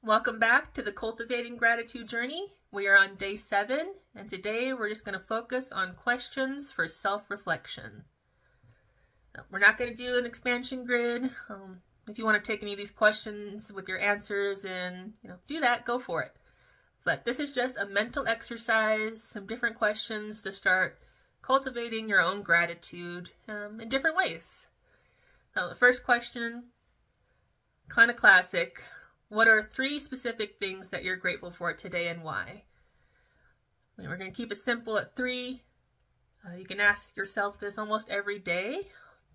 Welcome back to the Cultivating Gratitude journey. We are on day 7, and today we're just going to focus on questions for self-reflection. We're not going to do an expansion grid. If you want to take any of these questions with your answers and do that, go for it. But this is just a mental exercise, some different questions to start cultivating your own gratitude in different ways. Now, the first question, kind of classic. What are 3 specific things that you're grateful for today and why? We're going to keep it simple at 3. You can ask yourself this almost every day,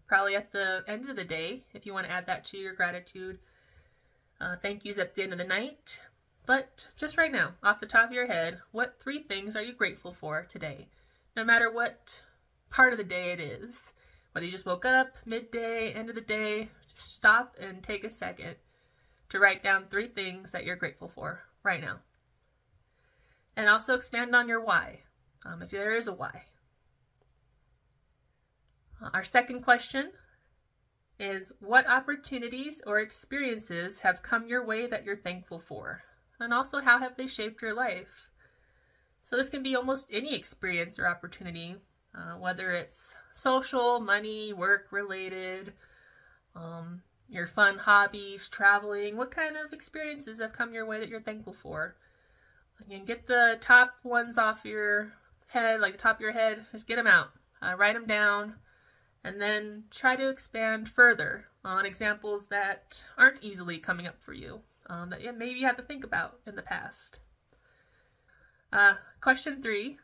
probably at the end of the day, if you want to add that to your gratitude. Thank yous at the end of the night. But just right now, off the top of your head, what 3 things are you grateful for today? No matter what part of the day it is. Whether you just woke up, midday, end of the day, just stop and take a second to write down 3 things that you're grateful for right now. And also expand on your why, if there is a why. Our second question is, what opportunities or experiences have come your way that you're thankful for? And also, how have they shaped your life? So this can be almost any experience or opportunity, whether it's social, money, work-related, your fun hobbies, traveling. What kind of experiences have come your way that you're thankful for? Again, get the top ones off your head, like the top of your head. Just get them out. Write them down. And then try to expand further on examples that aren't easily coming up for you, that maybe you had to think about in the past. Question 3.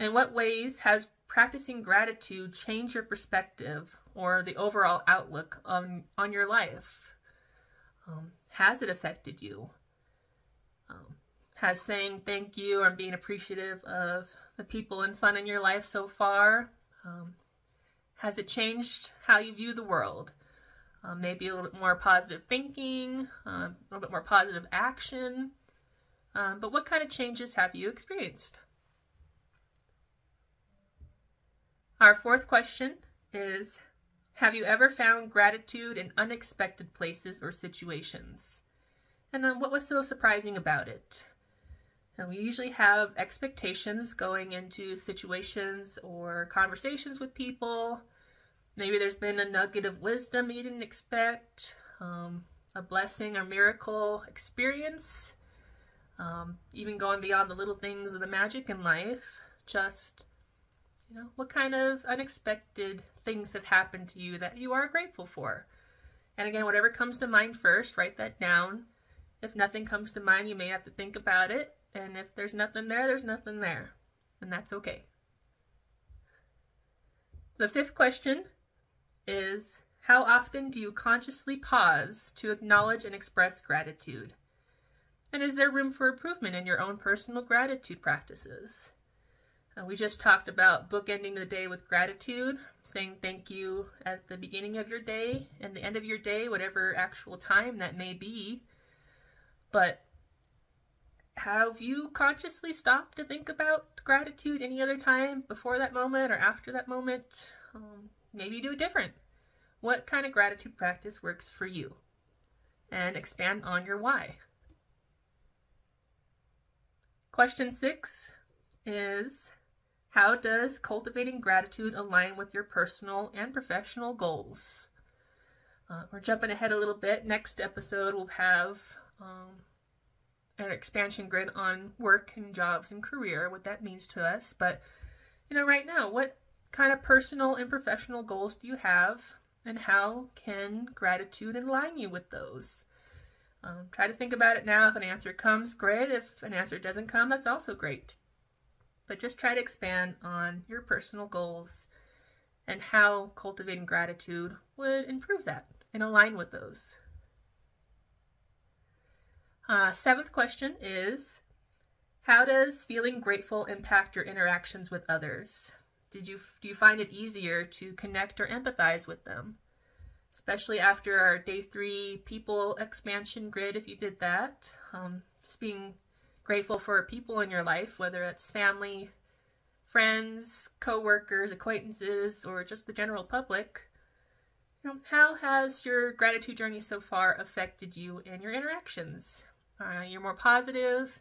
In what ways has practicing gratitude changed your perspective or the overall outlook on your life? Has it affected you? Has saying thank you or being appreciative of the people and fun in your life so far, has it changed how you view the world? Maybe a little bit more positive thinking, a little bit more positive action. But what kind of changes have you experienced? Our fourth question is, have you ever found gratitude in unexpected places or situations? And then what was so surprising about it? And we usually have expectations going into situations or conversations with people. Maybe there's been a nugget of wisdom you didn't expect, a blessing or miracle experience, even going beyond the little things of the magic in life. Just, what kind of unexpected things have happened to you that you are grateful for? And again, whatever comes to mind first, write that down. If nothing comes to mind, you may have to think about it. And if there's nothing there, there's nothing there. And that's okay. The 5th question is, how often do you consciously pause to acknowledge and express gratitude? And is there room for improvement in your own personal gratitude practices? We just talked about bookending the day with gratitude, saying thank you at the beginning of your day and the end of your day, whatever actual time that may be. But have you consciously stopped to think about gratitude any other time before that moment or after that moment? Maybe do it different. What kind of gratitude practice works for you? And expand on your why. Question 6 is, how does cultivating gratitude align with your personal and professional goals? We're jumping ahead a little bit. Next episode we'll have an expansion grid on work and jobs and career, what that means to us. But, right now, what kind of personal and professional goals do you have, and how can gratitude align you with those? Try to think about it now. If an answer comes, great. If an answer doesn't come, that's also great. But just try to expand on your personal goals and how cultivating gratitude would improve that and align with those. 7th question is, how does feeling grateful impact your interactions with others? Do you find it easier to connect or empathize with them? Especially after our day 3 people expansion grid, if you did that. Just being grateful for people in your life, whether it's family, friends, co-workers, acquaintances, or just the general public. How has your gratitude journey so far affected you and your interactions? You're more positive?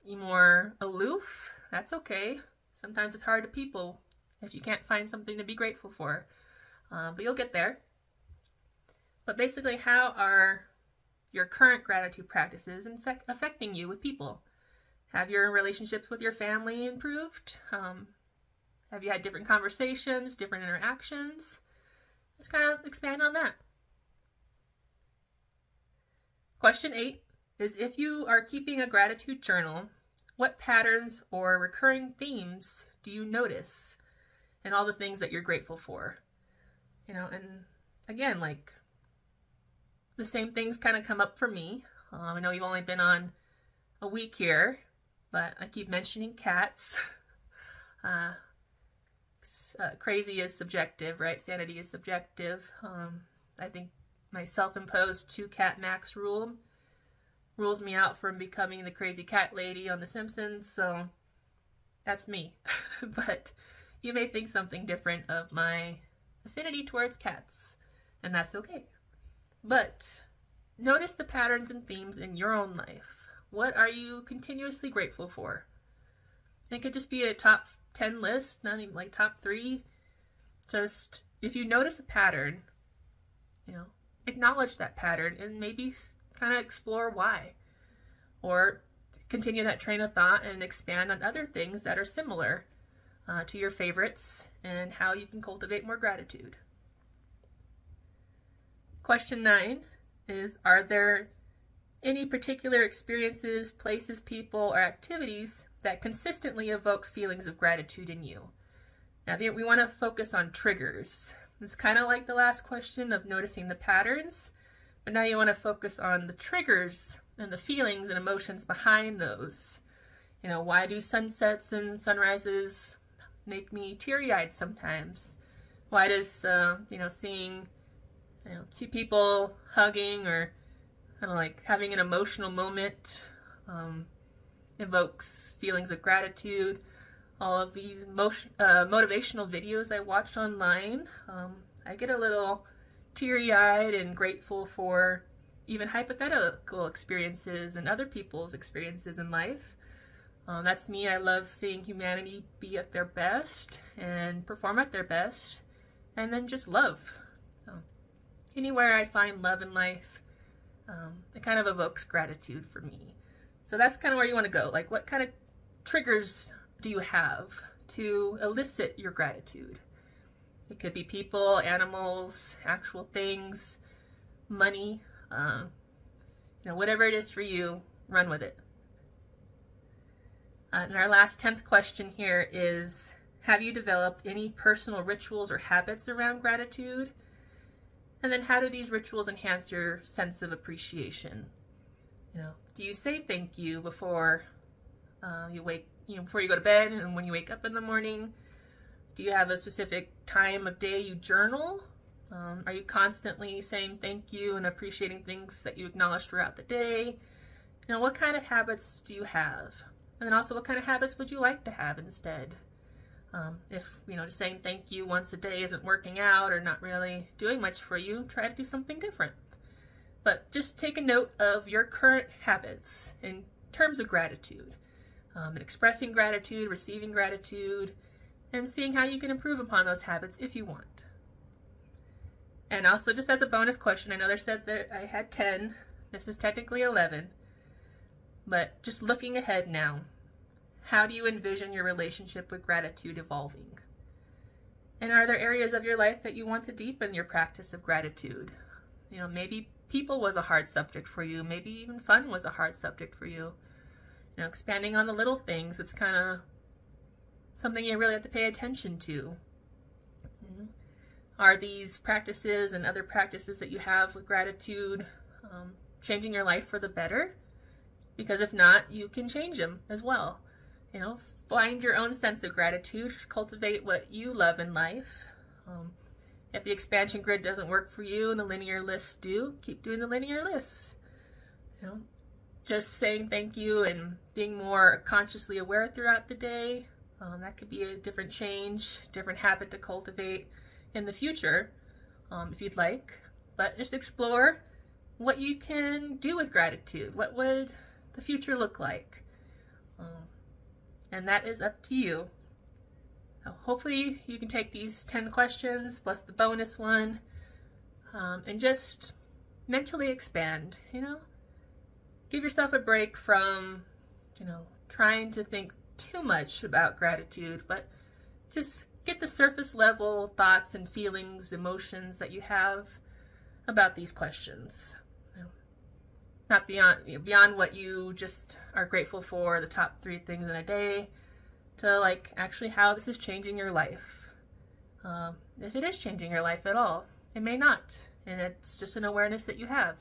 You're more aloof? That's okay. Sometimes it's hard to people if you can't find something to be grateful for. But you'll get there. But basically, how are your current gratitude practices affecting you with people? Have your relationships with your family improved? Have you had different conversations, different interactions? Let's kind of expand on that. Question 8 is, if you are keeping a gratitude journal, what patterns or recurring themes do you notice in all the things that you're grateful for? And again, like, the same things kind of come up for me. I know you've only been on a week here, but I keep mentioning cats. Crazy is subjective, right? Sanity is subjective. I think my self-imposed 2-cat max rule rules me out from becoming the crazy cat lady on The Simpsons, so that's me. But you may think something different of my affinity towards cats, and that's okay. But notice the patterns and themes in your own life. What are you continuously grateful for? It could just be a top 10 list, not even like top 3. Just, if you notice a pattern, acknowledge that pattern and maybe kind of explore why. Or continue that train of thought and expand on other things that are similar to your favorites and how you can cultivate more gratitude. Question 9 is, are there any particular experiences, places, people, or activities that consistently evoke feelings of gratitude in you? Now, we want to focus on triggers. It's kind of like the last question of noticing the patterns, but now you want to focus on the triggers and the feelings and emotions behind those. Why do sunsets and sunrises make me teary-eyed sometimes? Why does, seeing two people hugging or like having an emotional moment evokes feelings of gratitude? All of these motivational videos I watch online, I get a little teary-eyed and grateful for even hypothetical experiences and other people's experiences in life. That's me. I love seeing humanity be at their best and perform at their best, and then just love. Anywhere I find love in life, it kind of evokes gratitude for me. So that's kind of where you want to go. Like, what kind of triggers do you have to elicit your gratitude? It could be people, animals, actual things, money, whatever it is for you, run with it. And our last 10th question here is, have you developed any personal rituals or habits around gratitude? And then how do these rituals enhance your sense of appreciation? Do you say thank you before before you go to bed and when you wake up in the morning? Do you have a specific time of day you journal? Are you constantly saying thank you and appreciating things that you acknowledge throughout the day? What kind of habits do you have? And then also, what kind of habits would you like to have instead? If, just saying thank you once a day isn't working out or not really doing much for you, try to do something different. But just take a note of your current habits in terms of gratitude, and expressing gratitude, receiving gratitude, and seeing how you can improve upon those habits if you want. And also, just as a bonus question, I know they said that I had 10. This is technically 11. But just looking ahead now, how do you envision your relationship with gratitude evolving? And are there areas of your life that you want to deepen your practice of gratitude? Maybe people was a hard subject for you. Maybe even fun was a hard subject for you. Expanding on the little things, it's kind of something you really have to pay attention to. Are these practices and other practices that you have with gratitude changing your life for the better? Because if not, you can change them as well. Find your own sense of gratitude, cultivate what you love in life. If the expansion grid doesn't work for you and the linear lists do, keep doing the linear lists. Just saying thank you and being more consciously aware throughout the day, that could be a different change, different habit to cultivate in the future. if you'd like, but just explore what you can do with gratitude. What would the future look like? And that is up to you. Hopefully you can take these 10 questions plus the bonus one and just mentally expand, Give yourself a break from, trying to think too much about gratitude, but just get the surface level thoughts and feelings, emotions that you have about these questions. Not beyond what you just are grateful for, the top 3 things in a day, to actually how this is changing your life. If it is changing your life at all, it may not, and it's just an awareness that you have.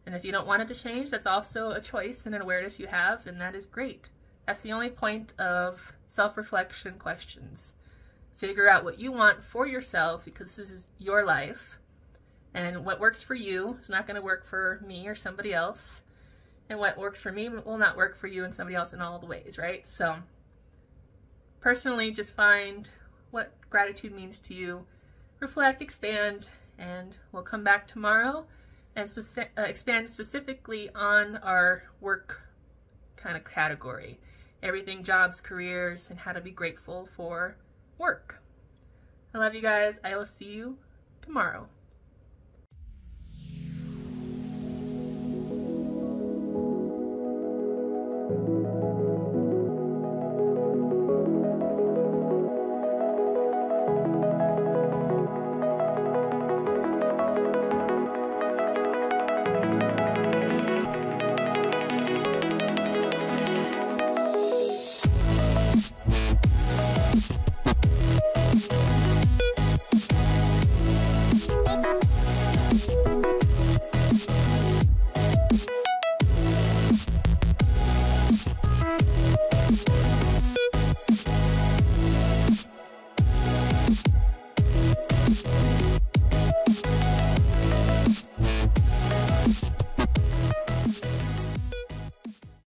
And if you don't want it to change, that's also a choice and an awareness you have, and that is great. That's the only point of self-reflection questions. Figure out what you want for yourself, because this is your life, and what works for you is not going to work for me or somebody else, and what works for me will not work for you and somebody else in all the ways, right? So personally, just find what gratitude means to you, reflect, expand, and we'll come back tomorrow and expand specifically on our work kind of category. Everything jobs, careers, and how to be grateful for work. I love you guys. I will see you tomorrow.